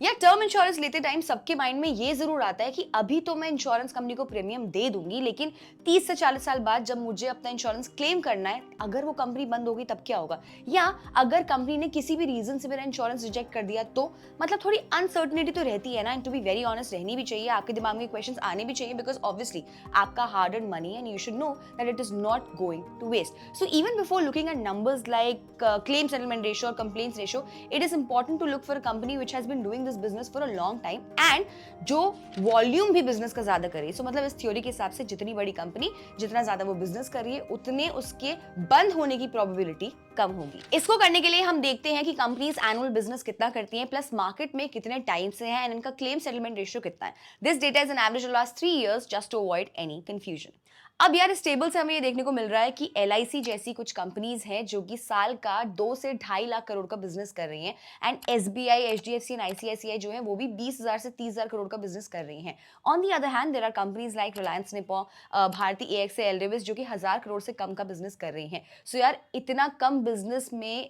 या term insurance लेते time सबके माइंड में ये जरूर आता है कि अभी तो मैं इंश्योरेंस कंपनी को प्रीमियम दे दूंगी, लेकिन 30 से 40 साल बाद जब मुझे अपना इंश्योरेंस क्लेम करना है, अगर वो कंपनी बंद होगी तब क्या होगा, या अगर कंपनी ने किसी भी रीजन से मेरा इंश्योरेंस रिजेक्ट कर दिया तो मतलब थोड़ी अनसर्टनिटी तो रहती है ना। And to be very honest, रहनी भी चाहिए, आपके दिमाग में क्वेश्चंस आने भी चाहिए, बिकॉज ऑब्वियसली आपका hard earn money and you should know that it is not going to waste. So even before looking at numbers like claim settlement ratio or complaints ratio, it is important to look for a company which has been doing this business for a long time and जो volume भी business का ज्यादा करे। सो मतलब इस theory के हिसाब से जितनी बड़ी कंपनी, जितना ज्यादा वो बिजनेस कर रही है, उतने उसके बंद होने की प्रोबेबिलिटी कम होगी। इसको करने के लिए हम देखते हैं कि कंपनीज एनुअल बिजनेस कितना करती हैं, प्लस मार्केट में कितने टाइम से है एंड इनका क्लेम सेटलमेंट रेशियो कितना है। This data is an average last 3 years just to avoid any confusion. अब यार इस टेबल से हमें ये देखने को मिल रहा है कि LIC जैसी कुछ कंपनीज हैं जो कि साल का 2 से 2.5 लाख करोड़ का बिजनेस कर रही हैं, and SBI, HDFC and ICICI जो है वो भी 20,000 से 30,000 करोड़ का बिजनेस कर रही हैं। On the other hand there are companies like Reliance Nippon, Bharti AXA, एल्डेविस जो कि 1,000 करोड़ से कम का बिजनेस कर रही हैं। सो यार इतना कम बिजनेस में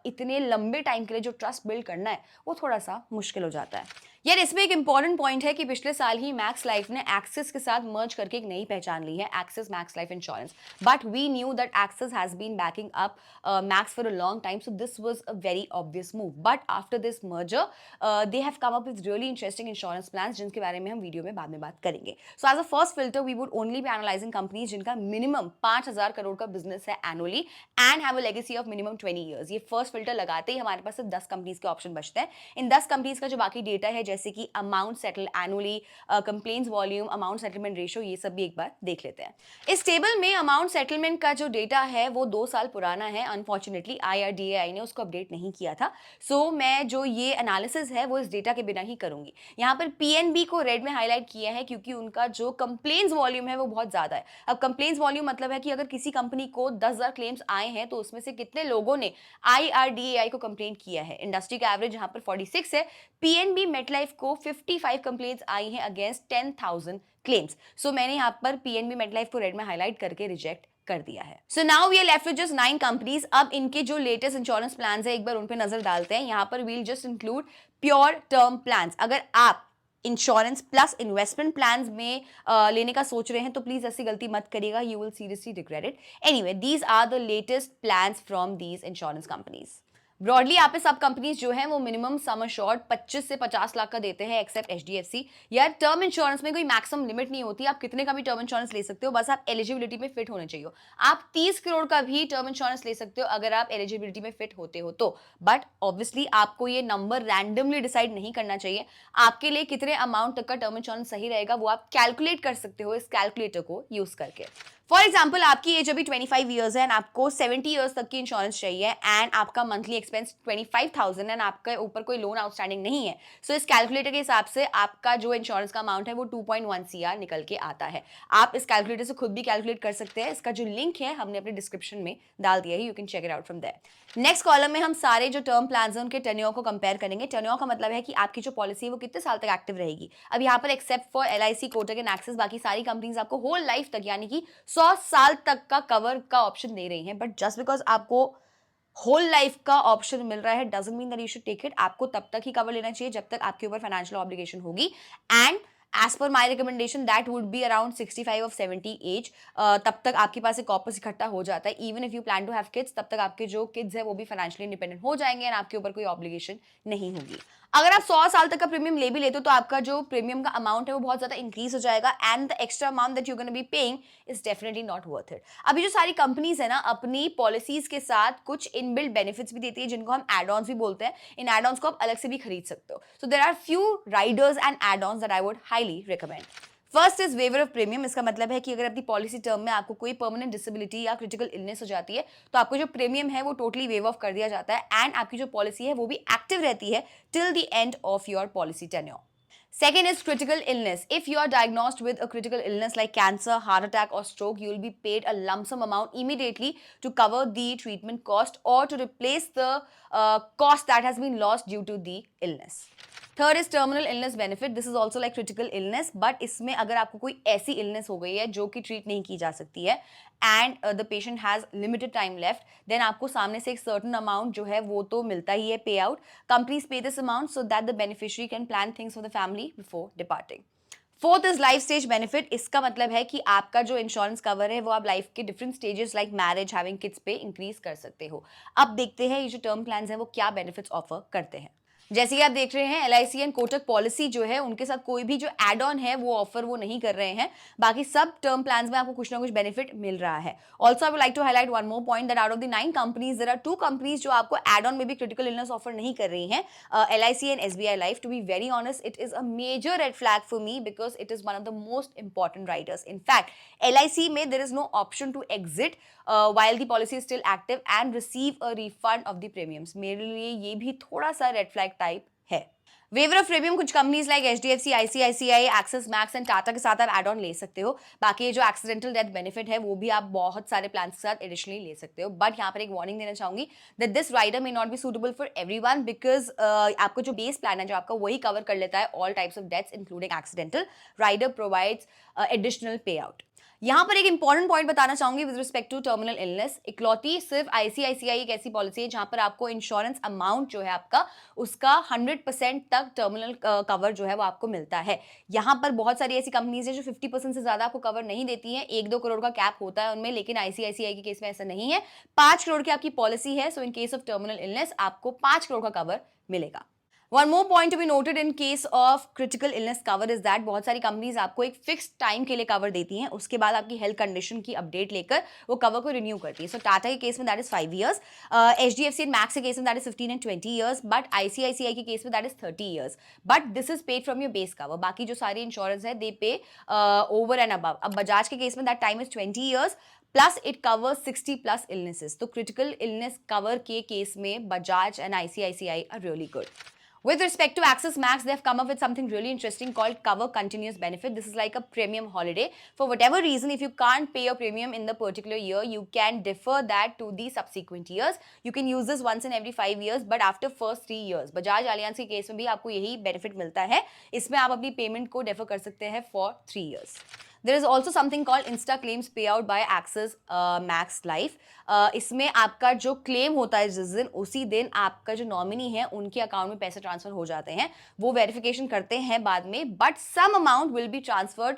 इतने लंबे टाइम के लिए जो ट्रस्ट बिल्ड करना है वो थोड़ा सा मुश्किल हो जाता है। यार इसमें एक इंपॉर्टेंट पॉइंट है कि पिछले साल ही मैक्स लाइफ ने एक्सिस के साथ मर्ज करके एक नई पहचान ली है, Axis Max Life insurance. But we knew that Axis has been backing up Max for a long time, so this was a very obvious move. But after this merger they have come up with really interesting insurance plans, जिनके बारे में हम video में बाद में बात करेंगे। So as a first filter we would only be analysing companies जिनका मिनिमम 5,000 करोड़ का बिजनेस है annually and have a legacy of minimum 20 years। ये फर्स्ट फिल्टर लगाते ही हमारे पास सिर्फ 10 कंपनीज के ऑप्शन बचते हैं। इन 10 कंपनीज का जो बाकी डेटा है, जैसे कि amount settle annually, complaints volume, amount settlement ratio, ये सब भी एक बार देख लेते हैं। इस टेबल में अमाउंट सेटलमेंट का जो डेटा है वो 2 साल पुराना है। अनफॉर्चुनेटली IRDAI ने उसको अपडेट नहीं किया था। सो मैं जो ये एनालिसिस है वो इस डेटा के बिना ही करूंगी। यहाँ पर PNB को रेड में हाईलाइट किया है क्योंकि उनका जो कंप्लेंट्स वॉल्यूम है वो बहुत ज्यादा है। अब कंप्लेंट्स वॉल्यूम मतलब है कि अगर किसी कंपनी को 10,000 क्लेम्स आए हैं तो उसमें से कितने लोगों ने IRDAI को कंप्लेंट किया है। इंडस्ट्री का एवरेज यहाँ पर 46 है। PNB मेटलाइफ को 55 कंप्लेंट्स आई हैं अगेंस्ट 10,000 क्लेम्स। सो मैंने यहाँ पर PNB मेटलाइफ को रेड में हाईलाइट करके रिजेक्ट कर दिया है। So now we are left with just 9 companies. अब इनके जो लेटेस्ट इंश्योरेंस प्लान है एक बार उन पे नजर डालते हैं। यहाँ पर we'll just include pure term plan. अगर आप इंश्योरेंस प्लस इन्वेस्टमेंट प्लान में लेने का सोच रहे हैं तो प्लीज ऐसी गलती मत करिएगा, you will seriously regret it. Anyway, these are the latest plan from these insurance companies. Broadly यहाँ पे सब कंपनीज जो है वो मिनिमम सम अश्योर्ड 25 से 50 लाख का देते हैं, एक्सेप्ट HDFC। यार टर्म इंश्योरेंस में कोई मैक्सिमम लिमिट नहीं होती, आप कितने का भी टर्म इंश्योरेंस ले सकते हो, बस आप एलिजिबिलिटी में फिट होने चाहिए। आप 30 करोड़ का भी टर्म इंश्योरेंस ले सकते हो अगर आप एलिजिबिलिटी में फिट होते हो तो। बट ऑब्वियसली आपको ये नंबर रैंडमली डिसाइड नहीं करना चाहिए। आपके लिए कितने अमाउंट तक का टर्म इंश्योरेंस सही रहेगा वो आप कैलकुलेट कर सकते हो इस कैलकुलेटर को यूज करके। फॉर एग्जाम्पल, आपकी एज अभी 25 ईयर्स है एंड आपको 70 ईयर्स तक की इंश्योरेंस चाहिए एंड आपका मंथली एक्सपेंस 25,000 एंड आपके ऊपर कोई लोन आउटस्टैंडिंग नहीं है। सो इस कैलकुलेटर के हिसाब से आपका जो इंश्योरेंस का अमाउंट है वो 2.1 CR निकल के आता है। आप इस कैलकुलेटर से खुद भी कैलकुलेट कर सकते हैं। इसका जो लिंक है हमने अपने डिस्क्रिप्शन में डाल दिया है, you can check it out from there. Next column में हम सारे जो टर्म प्लान है उनके टेन्योर को कंपेयर करेंगे। टेन्योर का मतलब है कि आपकी जो पॉलिसी है वो कितने साल तक एक्टिव रहेगी। अब यहाँ पर except for LIC, Kotak and axis, बाकी सारी कंपनीज आपको होल लाइफ तक यानी कि 100 साल तक का कवर का ऑप्शन दे रही हैं। बट जस्ट बिकॉज आपको होल लाइफ का ऑप्शन मिल रहा है doesn't mean that you should take it. आपको तब तक ही कवर लेना चाहिए जब तक आपके ऊपर फाइनेंशियल ऑब्लिगेशन होगी। And as per my recommendation that would be around 65 और 70 एज। तब तक आपके पास एक कॉर्पस इकट्ठा हो जाता है। Even if you plan to have kids, तब तक आपके जो किड्स है वो भी फाइनेंशियली इंडिपेंडेंट हो जाएंगे एंड आपके ऊपर कोई ऑब्लिगेशन नहीं होगी। अगर आप 100 साल तक का प्रीमियम ले भी लेते हो तो आपका जो प्रीमियम का अमाउंट है वो बहुत ज्यादा इंक्रीज हो जाएगा and the extra amount that you gonna be paying is definitely not worth it. अभी जो सारी कंपनीज है ना अपनी पॉलिसीज के साथ कुछ इनबिल्ट बेनिफिट्स भी देती है जिनको हम एड ऑन्स भी बोलते हैं। इन एड ऑन्स को आप अलग से भी खरीद सकते हो। So there are few riders and add ons that I would highly recommend. First is waiver of premium. इसका मतलब है कि अगर अपनी पॉलिसी टर्म में आपको कोई परमानेंट डिसेबिलिटी या क्रिटिकल इलनेस हो जाती है तो आपको जो प्रीमियम है वो टोटली वेव ऑफ कर दिया जाता है एंड आपकी जो पॉलिसी है वो भी एक्टिव रहती है till the end of your policy tenure. Second is critical illness. If you are diagnosed with a critical illness like cancer, heart attack, or stroke, you will be paid a lump sum amount immediately to cover the treatment cost or to replace the cost that has been lost due to the illness. Third is terminal illness benefit. This is also like critical illness, but इसमें अगर आपको कोई ऐसी illness हो गई है जो कि ट्रीट नहीं की जा सकती है and the patient has limited time left, then आपको सामने से एक सर्टन अमाउंट जो है वो तो मिलता ही है पे आउट. कंपनीज पे this amount so that the beneficiary can plan things for the family before departing. Fourth is life stage benefit. इसका मतलब है कि आपका जो इंश्योरेंस कवर है वो आप लाइफ के different stages like marriage, having kids पे इंक्रीज कर सकते हो. अब देखते हैं ये जो टर्म प्लान्स हैं वो क्या बेनिफिट्स ऑफर करते हैं. जैसे कि आप देख रहे हैं LIC एंड कोटक पॉलिसी जो है उनके साथ कोई भी जो एड ऑन है वो ऑफर वो नहीं कर रहे हैं. बाकी सब टर्म प्लान्स में आपको कुछ ना कुछ बेनिफिट मिल रहा है. Also I would like to highlight one more point that out of the 9 companies there are 2 companies जो आपको एड ऑन में भी क्रिटिकल इलनेस ऑफर नहीं कर रही हैं, LIC and SBI life. To be very honest, it is a major red flag for me because it is one of the most important riders. In fact LIC में there is no option to exit while the policy is still active and receive a refund of the premiums. मेरे लिए ये भी थोड़ा सा red flag type है. Waiver of premium कुछ companies like HDFC, ICICI, Axis Max and Tata के साथ आप एड ऑन ले सकते हो. बाकी ये जो एक्सीडेंटल डेथ बेनिफिट है वो भी आप बहुत सारे प्लान के साथ एडिशनली ले सकते हो. बट यहाँ पर एक वार्निंग देना चाहूंगी that this rider may not be suitable for everyone because आपको जो बेस प्लान है जो आपका वही कवर कर लेता है all types of deaths including accidental. Rider provides additional pay out. यहाँ पर एक इंपॉर्टेंट पॉइंट बताना चाहूंगी with respect to terminal illness. इकलौती सिर्फ ICICI एक ऐसी पॉलिसी है जहां पर आपको इंश्योरेंस अमाउंट जो है आपका उसका 100% तक टर्मिनल कवर जो है वो आपको मिलता है. यहाँ पर बहुत सारी ऐसी कंपनीज है जो 50% से ज्यादा आपको कवर नहीं देती हैं. 1-2 करोड़ का कैप होता है उनमें, लेकिन ICICI के केस में ऐसा नहीं है. 5 करोड़ की आपकी पॉलिसी है. So in case of terminal illness आपको 5 करोड़ का कवर मिलेगा. One more point to be noted in case of critical illness cover is that बहुत सारी कंपनीज आपको एक फिक्स्ड टाइम के लिए कवर देती हैं, उसके बाद आपकी हेल्थ कंडीशन की अपडेट लेकर वो कवर को रिन्यू करती है. सो टाटा के केस में that is 5 years, HDFC and max के केस में that is 15 and 20 years, but ICICI के केस में that is 30 years. But this is paid from your base cover. बाकी जो सारी इंश्योरेंस है दे पे ओवर एंड अबव. अब बजाज के केस में that time is 20 years plus it covers 60+ illnesses. तो क्रिटिकल इलनेस कवर के केस में Bajaj and ICICI are really good. With respect to Axis Max, they have come up with something really interesting called Cover Continuous Benefit. This is like a premium holiday. For whatever reason, if you can't pay your premium in the particular year, you can defer that to the subsequent years. You can use this once in every 5 years, but after first 3 years. Bajaj Allianz के case में भी आपको यही benefit मिलता है. इसमें आप अपनी पेमेंट को defer कर सकते हैं for 3 years. There is also something called Insta Claims Payout by Axis Max Life. इसमें आपका जो क्लेम होता है जिस दिन, उसी दिन आपका जो नॉमिनी है उनके अकाउंट में पैसे ट्रांसफर हो जाते हैं. वो वेरिफिकेशन करते हैं बाद में, but some amount will be transferred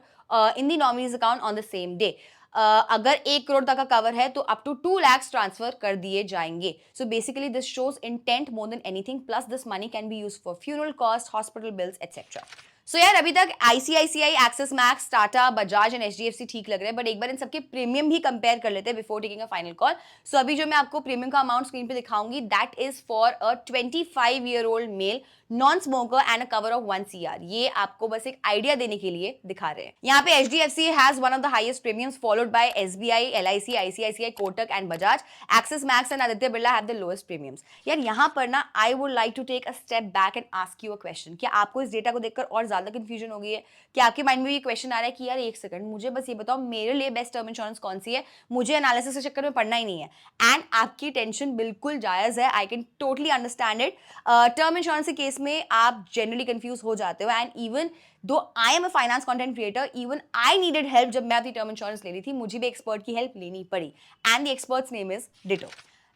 in the nominees account on the same day. अगर 1 करोड़ तक का कवर है तो अप टू 2 lakhs ट्रांसफर कर दिए जाएंगे. So basically this shows intent more than anything. Plus this money can be used for funeral cost, hospital bills etcetera. So यार अभी तक ICICI, Axis Max, Tata, Bajaj and HDFC ठीक लग रहे हैं, बट एक बार इन सबके प्रीमियम भी कंपेयर कर लेते हैं before taking a final call. So अभी जो मैं आपको प्रीमियम का अमाउंट स्क्रीन पे दिखाऊंगी that is for a 25-year-old male non smoker and a cover of 1 CR. ये आपको बस एक आइडिया देने के लिए दिखा रहे हैं. यहाँ पे HDFC has one of the highest premiums followed by SBI, LIC, ICICI, Kotak and Bajaj. Axis Max and Aditya Birla have the lowest premiums. यार यहाँ पर ना I would like to take a step back and ask you a question. क्या आपको इस data को देखकर और ज्यादा कंफ्यूजन हो गई है? क्या आपके माइंड में ये क्वेश्चन आ रहा है कि यार एक सेकंड, मुझे बस ये बताओ मेरे लिए बेस्ट टर्म इंश्योरेंस कौन सी है, मुझे एनालिसिस के चक्कर में पढ़ना ही नहीं है. एंड आपकी टेंशन बिल्कुल जायज है. I can totally understand it. Term insurance के केस में आप जनरली कंफ्यूज हो जाते हो. And even though I am a finance content creator, even I needed help. जब मैं अपनी टर्म इंश्योरेंस ले रही थी मुझे भी एक्सपर्ट की हेल्प लेनी पड़ी. And the experts name is Ditto.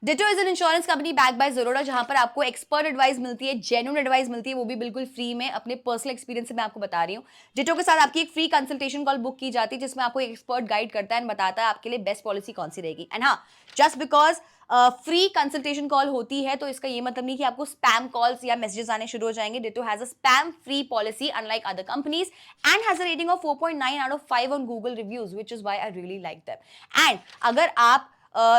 Ditto is an insurance company back by Zerodha, जहां पर आपको एक्सपर्ट एडवाइस मिलती है, जेन्युइन एडवाइस मिलती है, वो भी बिल्कुल फ्री में. अपने पर्सनल एक्सपीरियंस से मैं आपको बता रही हूँ. डिटो के साथ आपकी एक फ्री कंसल्टेशन कॉल बुक की जाती है जिसमें आपको एक एक्सपर्ट गाइड करता है एंड बताता है आपके लिए बेस्ट पॉलिसी कौन सी रहेगी. एंड हाँ, just because free consultation call होती है तो इसका ये मतलब नहीं कि आपको स्पैम कॉल्स या मैसेजेस आने शुरू हो जाएंगे. Ditto has a spam free policy unlike other companies and has a rating of 4.9 out of 5 on Google reviews, which is why I really like them. And अगर आप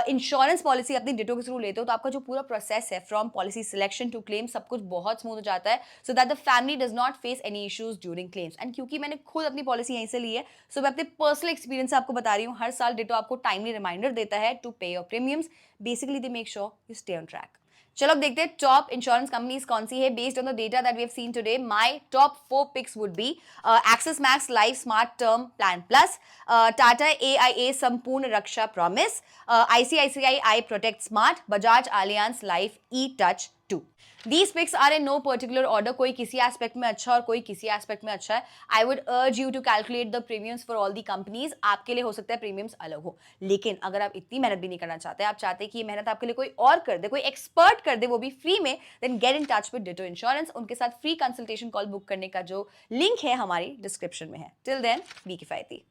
इंश्योरेंस पॉलिसी अपनी Ditto के through लेते हो तो आपका जो पूरा प्रोसेस है from policy selection to claim सब कुछ बहुत स्मूथ हो जाता है, so that the family does not face any issues during claims. And क्योंकि मैंने खुद अपनी पॉलिसी यहीं से ली है, सो मैं अपने पर्सनल एक्सपीरियंस से आपको बता रही हूँ. हर साल डिटो आपको टाइमली रिमाइंडर देता है टू पे your premiums. Basically they make sure you stay on track. चलो अब देखते हैं टॉप इंश्योरेंस कंपनीज कौन सी है. Based on the data that we have seen today, my top 4 picks would be Axis Max life smart term plan plus, Tata AIA Sampoorna Raksha promise, ICICI I protect smart, Bajaj Allianz life e touch two. These picks are in no particular order. कोई किसी aspect में अच्छा और कोई किसी aspect में अच्छा है. I would urge you to calculate the premiums for all the companies. आपके लिए हो सकता है प्रीमियम्स अलग हो, लेकिन अगर आप इतनी मेहनत भी नहीं करना चाहते, आप चाहते हैं कि ये मेहनत आपके लिए कोई और कर दे, कोई एक्सपर्ट कर दे, वो भी फ्री में, then get in touch with Ditto Insurance. उनके साथ फ्री कंसल्टेशन कॉल बुक करने का जो लिंक है हमारी डिस्क्रिप्शन में है. Till then, बी किफायती.